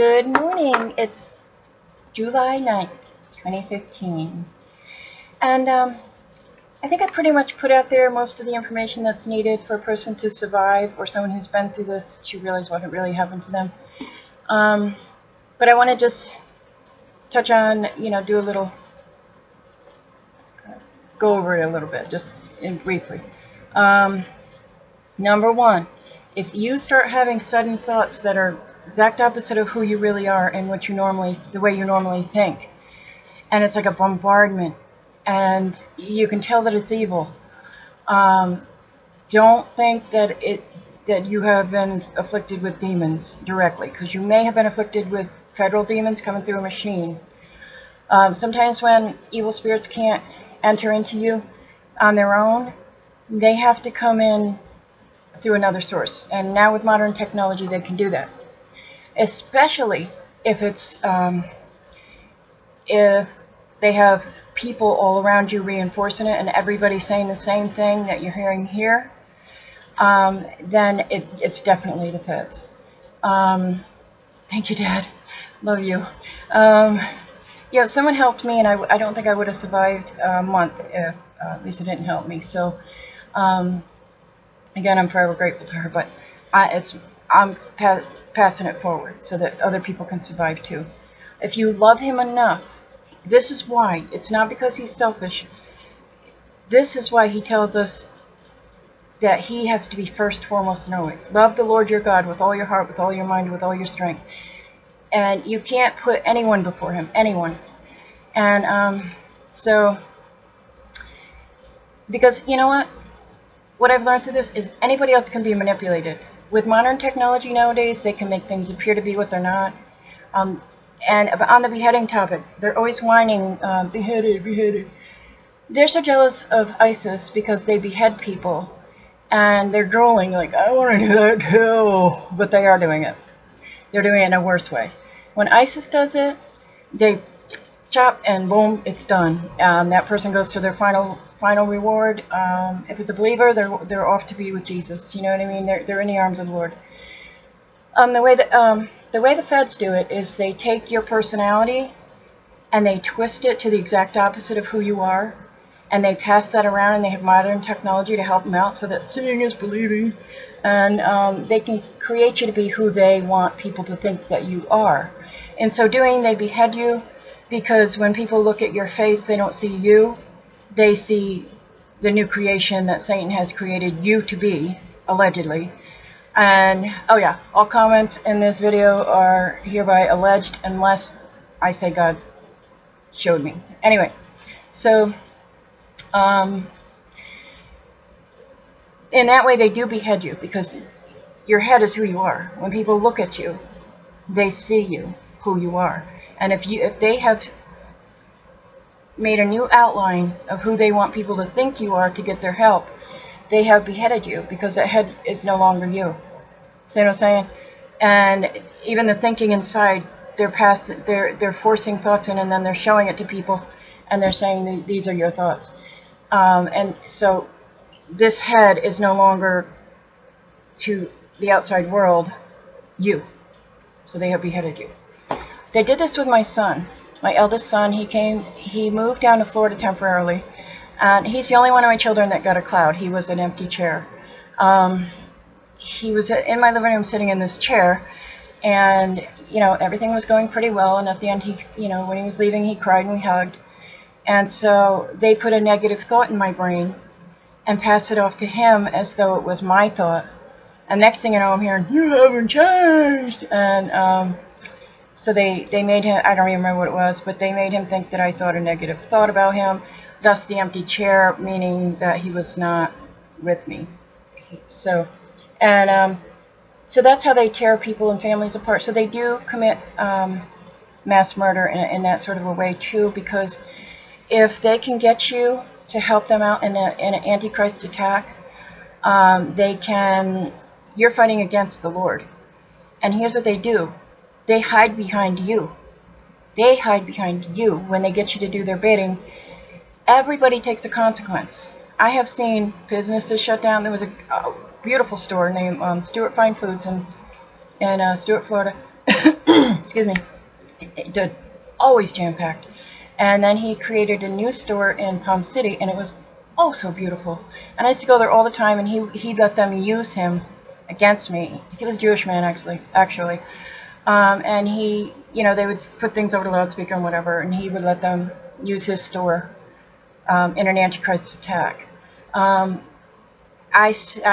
Good morning. It's July 9th, 2015. And I think I pretty much put out there most of the information that's needed for a person to survive or someone who's been through this to realize what really happened to them. But I want to just touch on, do a little, go over it a little bit, just briefly. Number one, if you start having sudden thoughts that are exact opposite of who you really are and the way you normally think, and it's like a bombardment, and you can tell that it's evil, don't think that you have been afflicted with demons directly, because you may have been afflicted with federal demons coming through a machine. Sometimes when evil spirits can't enter into you on their own, they have to come in through another source. And now with modern technology, they can do that. Especially if it's if they have people all around you reinforcing it, and everybody's saying the same thing that you're hearing here, then it's definitely the feds. Thank you, Dad. Love you. Someone helped me, and I don't think I would have survived a month if Lisa didn't help me. So, again, I'm forever grateful to her. But I'm passing it forward so that other people can survive too. If you love him enough, this is why. It's not because he's selfish. This is why he tells us that he has to be first, foremost, and always. Love the Lord your God with all your heart, with all your mind, with all your strength. And you can't put anyone before him, anyone. And because you know what? What I've learned through this is anybody else can be manipulated. With modern technology nowadays, they can make things appear to be what they're not. And on the beheading topic, they're always whining, beheaded, beheaded. They're so jealous of ISIS because they behead people, and they're drooling like, I want to do that too. But they are doing it. They're doing it in a worse way. When ISIS does it, they chop and boom, it's done. That person goes to their final reward. If it's a believer, they're off to be with Jesus. You know what I mean? They're in the arms of the Lord. The way the feds do it is they take your personality and they twist it to the exact opposite of who you are, and they pass that around, and they have modern technology to help them out so that seeing is believing, and they can create you to be who they want people to think that you are. In so doing, they behead you, because when people look at your face, they don't see you. They see the new creation that Satan has created you to be, allegedly. And, oh yeah, all comments in this video are hereby alleged unless I say God showed me. Anyway, so, in that way they do behead you, because your head is who you are. When people look at you, they see you, who you are. And if they have made a new outline of who they want people to think you are to get their help, they have beheaded you, because that head is no longer you. See what I'm saying? And even the thinking inside, they're forcing thoughts in, and then they're showing it to people, and they're saying these are your thoughts. And so this head is no longer to the outside world you. So they have beheaded you. They did this with my son, my eldest son. He moved down to Florida temporarily, and he's the only one of my children that got a cloud. He was an empty chair. He was in my living room sitting in this chair, and everything was going pretty well, and at the end when he was leaving, he cried and we hugged. And so they put a negative thought in my brain and pass it off to him as though it was my thought. And next thing you know, I'm hearing, you haven't changed. And so they made him, I don't even remember what it was, but they made him think that I thought a negative thought about him, thus the empty chair, meaning that he was not with me. So that's how they tear people and families apart. So they do commit mass murder in that sort of a way too, because if they can get you to help them out in an antichrist attack, you're fighting against the Lord. And here's what they do. They hide behind you. They hide behind you when they get you to do their bidding. Everybody takes a consequence. I have seen businesses shut down. There was a beautiful store named Stuart Fine Foods in Stuart, Florida. excuse me, it always jam-packed. And then he created a new store in Palm City, and it was oh so beautiful. And I used to go there all the time, and he let them use him against me. He was a Jewish man, actually. And he, they would put things over the loudspeaker and whatever, and he would let them use his store in an Antichrist attack. I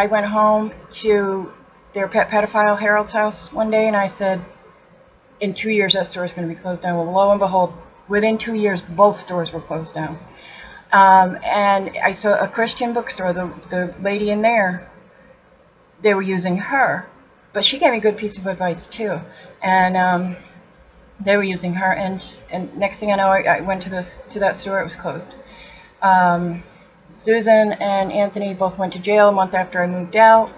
went home to their pet pedophile Harold's house one day, and I said, in 2 years that store is going to be closed down. Well, lo and behold, within 2 years, both stores were closed down. And I saw a Christian bookstore, the lady in there, they were using her. But she gave me a good piece of advice, too. And they were using her, and next thing I know, I went to that store, it was closed. Susan and Anthony both went to jail a month after I moved out.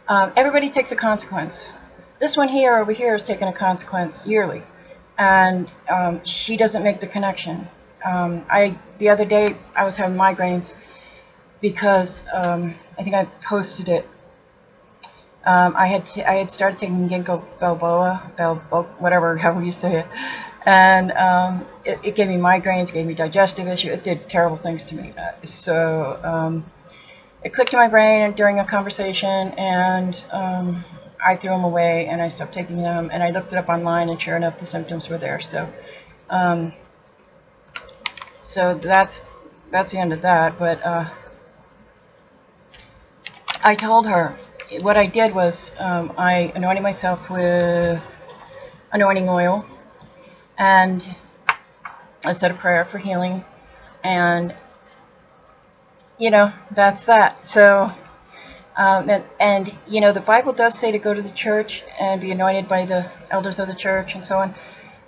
Everybody takes a consequence. This one here over here is taking a consequence yearly, and she doesn't make the connection. The other day I was having migraines because I think I posted it. I had started taking ginkgo biloba, whatever, however you say it, and it gave me migraines, gave me digestive issues. It did terrible things to me. So it clicked in my brain during a conversation, and I threw them away, and I stopped taking them, and I looked it up online, and sure enough, the symptoms were there. So so that's the end of that. But I told her what I did was I anointed myself with anointing oil, and I said a prayer for healing, and that's that. So and the Bible does say to go to the church and be anointed by the elders of the church and so on.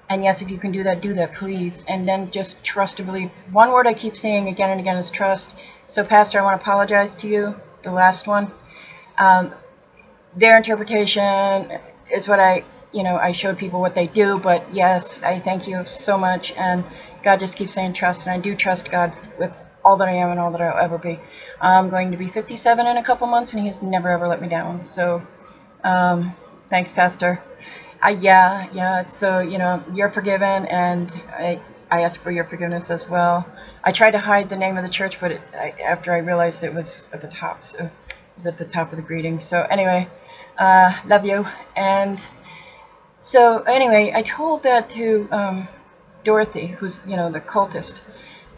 And yes, if you can do that, please. And then just trust and believe. One word I keep saying again and again is trust. So Pastor, I want to apologize to you, the last one. Their interpretation is what I showed people what they do, but yes, I thank you so much, and God just keeps saying trust, and I do trust God with all that I am and all that I'll ever be. I'm going to be 57 in a couple months, and He has never ever let me down. So, thanks, Pastor. It's so you're forgiven, and I ask for your forgiveness as well. I tried to hide the name of the church, but after I realized it was at the top, so it was at the top of the greeting. So anyway, love you. And so anyway, I told that to Dorothy, who's the cultist,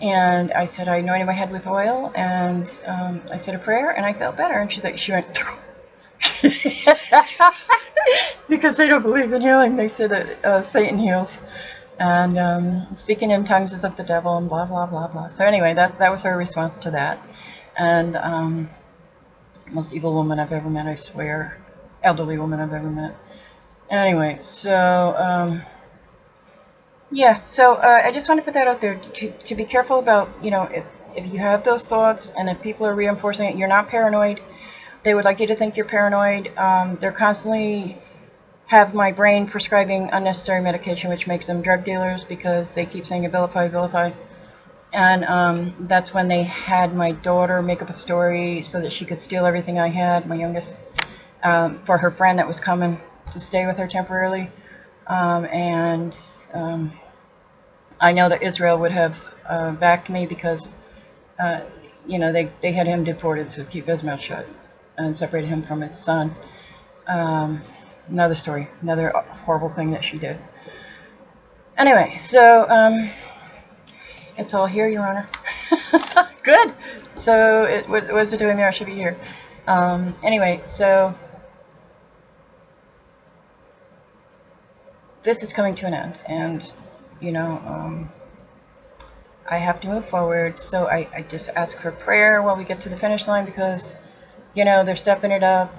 and I said I anointed my head with oil, and I said a prayer, and I felt better. And she went because they don't believe in healing. They say that Satan heals, and speaking in tongues is of the devil, and blah blah blah blah. So anyway, that was her response to that. And most evil woman I've ever met, I swear, elderly woman I've ever met. Anyway, so so I just want to put that out there to be careful about, if you have those thoughts, and if people are reinforcing it, you're not paranoid. They would like you to think you're paranoid. They're constantly have my brain prescribing unnecessary medication, which makes them drug dealers, because they keep saying vilify. And that's when they had my daughter make up a story so that she could steal everything I had, my youngest, for her friend that was coming to stay with her temporarily. I know that Israel would have backed me because, they had him deported, so keep his mouth shut, and separated him from his son. Another story, another horrible thing that she did. Anyway, so it's all here, Your Honor. Good. So what is it doing there? I should be here. Anyway, so this is coming to an end, and I have to move forward. So I just ask for prayer while we get to the finish line, because they're stepping it up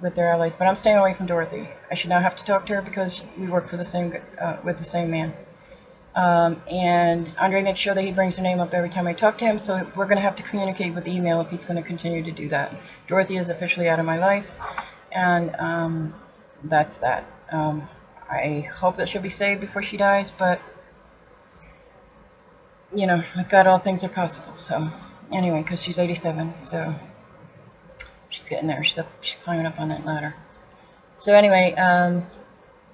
with their allies. But I'm staying away from Dorothy. I should not have to talk to her because we work for the same with the same man. And Andre makes sure that he brings her name up every time I talk to him, so we're going to have to communicate with email if he's going to continue to do that. Dorothy is officially out of my life, and that's that. I hope that she'll be saved before she dies, but with God all things are possible. So anyway, because she's 87, so she's getting there. She's climbing up on that ladder. So anyway,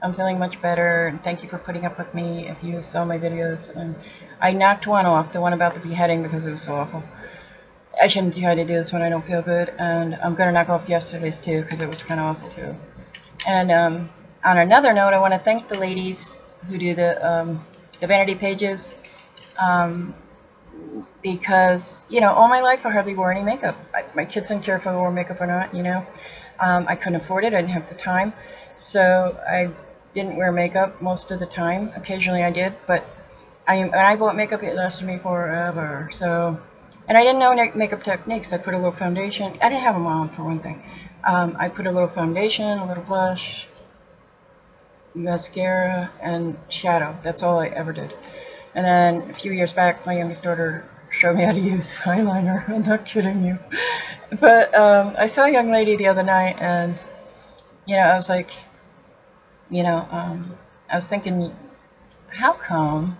I'm feeling much better, and thank you for putting up with me if you saw my videos. And I knocked one off, the one about the beheading, because it was so awful. I shouldn't try to do this when I don't feel good, and I'm going to knock off yesterday's too, because it was kind of awful too. And on another note, I want to thank the ladies who do the vanity pages, because, you know, all my life I hardly wore any makeup. My kids didn't care if I wore makeup or not, you know. I couldn't afford it, I didn't have the time, so I didn't wear makeup most of the time. Occasionally I did, but when I bought makeup, it lasted me forever. So, and I didn't know makeup techniques. I put a little foundation. I didn't have them on, for one thing. I put a little foundation, a little blush, mascara, and shadow. That's all I ever did. And then a few years back, my youngest daughter showed me how to use eyeliner. I'm not kidding you. But I saw a young lady the other night, and, you know, I was like, you know, I was thinking, how come,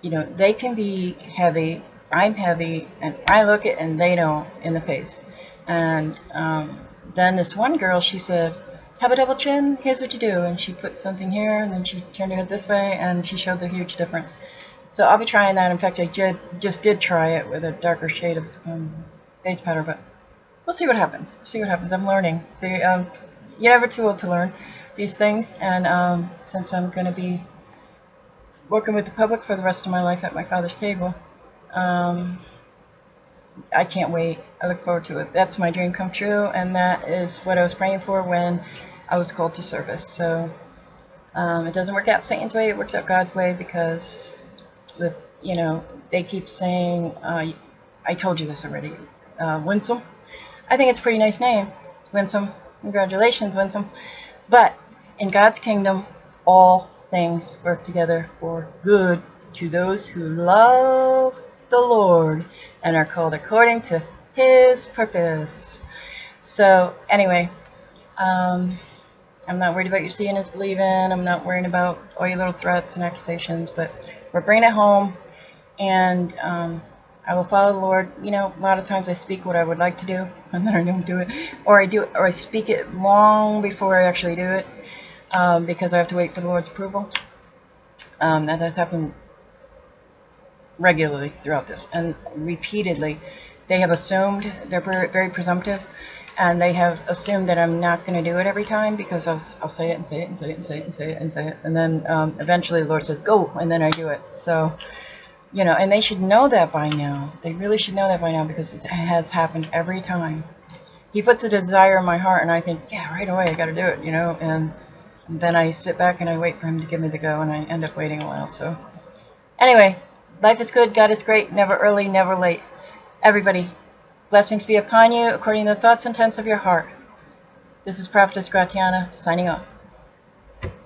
you know, they can be heavy, I'm heavy, and I look it and they don't in the face. And then this one girl, she said, have a double chin, here's what you do. And she put something here, and then she turned her head this way, and she showed the huge difference. So I'll be trying that. In fact, I just did try it with a darker shade of face powder, but we'll see what happens. We'll see what happens. I'm learning. See, you're never too old to learn these things. And since I'm going to be working with the public for the rest of my life at my father's table, I can't wait. I look forward to it. That's my dream come true, and that is what I was praying for when I was called to service. So it doesn't work out Satan's way, it works out God's way, because you know, they keep saying, I told you this already, Winsome. I think it's a pretty nice name, Winsome. Congratulations, Winsome. But in God's kingdom, all things work together for good to those who love the Lord and are called according to His purpose. So anyway, I'm not worried about you seeing is believing. I'm not worrying about all your little threats and accusations, but we're bringing it home, and I will follow the Lord. You know, a lot of times I speak what I would like to do, and then I don't do it, or I speak it long before I actually do it, because I have to wait for the Lord's approval. That has happened regularly throughout this, and repeatedly. They have assumed, they're very presumptive, and they have assumed that I'm not going to do it every time, because I'll say it and say it and say it and say it and say it and say it, and then eventually the Lord says, go, and then I do it. So, you know, and they should know that by now. They really should know that by now, because it has happened every time. He puts a desire in my heart, and I think, yeah, right away, I got to do it, you know, and then I sit back and I wait for Him to give me the go, and I end up waiting a while. So anyway, life is good, God is great, never early, never late. Everybody, blessings be upon you according to the thoughts and intents of your heart. This is Prophetess Gratiana signing off.